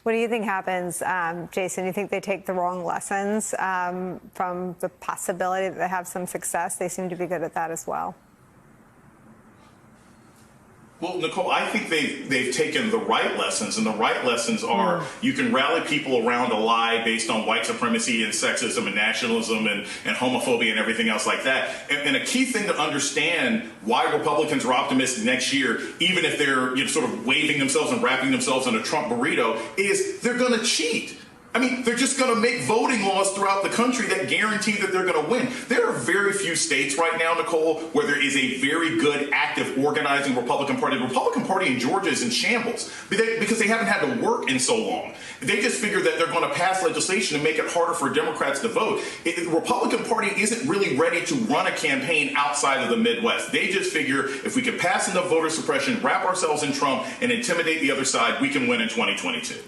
What do you think happens, Jason? You think they take the wrong lessons from the possibility that they have some success? They seem to be good at that as well. Well, Nicole, I think they've taken the right lessons, and the right lessons are you can rally people around a lie based on white supremacy and sexism and nationalism and homophobia and everything else like that. And a key thing to understand why Republicans are optimistic next year, even if they're sort of waving themselves and wrapping themselves in a Trump burrito, is they're going to cheat. I mean, they're just going to make voting laws throughout the country that guarantee that they're going to win. There are very few states right now, Nicole, where there is a very good, active, organizing Republican Party. The Republican Party in Georgia is in shambles because they haven't had to work in so long. They just figure that they're going to pass legislation and make it harder for Democrats to vote. The Republican Party isn't really ready to run a campaign outside of the Midwest. They just figure if we can pass enough voter suppression, wrap ourselves in Trump, and intimidate the other side, we can win in 2022.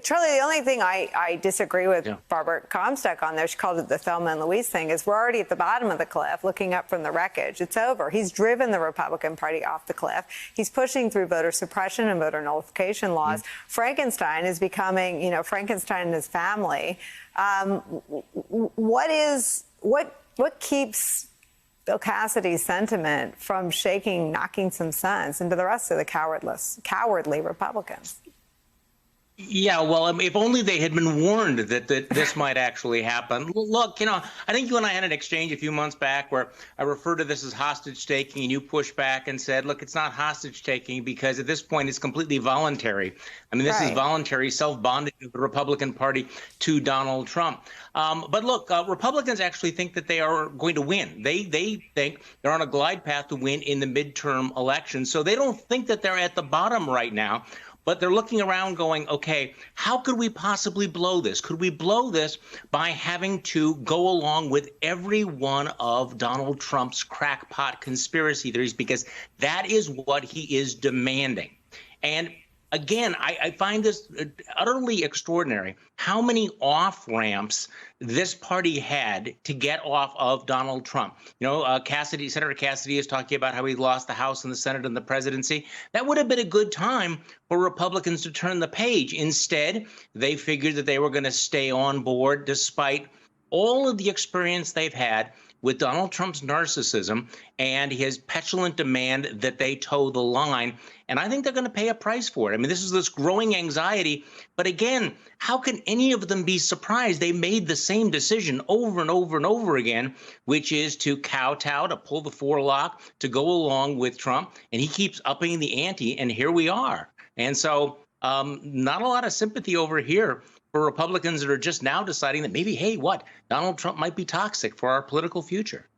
Charlie, the only thing I disagree with Barbara Comstock on there, she called it the Thelma and Louise thing, is we're already at the bottom of the cliff looking up from the wreckage. It's over. He's driven the Republican Party off the cliff. He's pushing through voter suppression and voter nullification laws. Frankenstein is becoming, Frankenstein and his family. What keeps Bill Cassidy's sentiment from knocking some sense into the rest of the cowardly Republicans? Yeah, well, if only they had been warned that this might actually happen. Look, I think you and I had an exchange a few months back where I referred to this as hostage taking, and you pushed back and said, look, it's not hostage taking because at this point it's completely voluntary. I mean, this is voluntary self-bonding of the Republican Party to Donald Trump. But look, Republicans actually think that they are going to win. They think they're on a glide path to win in the midterm elections. So they don't think that they're at the bottom right now. But they're looking around going, okay, how could we possibly blow this? Could we blow this by having to go along with every one of Donald Trump's crackpot conspiracy theories? Because that is what he is demanding. And again, I find this utterly extraordinary how many off-ramps this party had to get off of Donald Trump. Senator Cassidy is talking about how he lost the House and the Senate and the presidency. That would have been a good time for Republicans to turn the page. Instead, they figured that they were going to stay on board despite all of the experience they've had with Donald Trump's narcissism and his petulant demand that they toe the line. And I think they're going to pay a price for it. I mean, this is this growing anxiety. But again, how can any of them be surprised? They made the same decision over and over and over again, which is to kowtow, to pull the forelock, to go along with Trump. And he keeps upping the ante. And here we are. And so not a lot of sympathy over here for Republicans that are just now deciding that maybe, hey, Donald Trump might be toxic for our political future.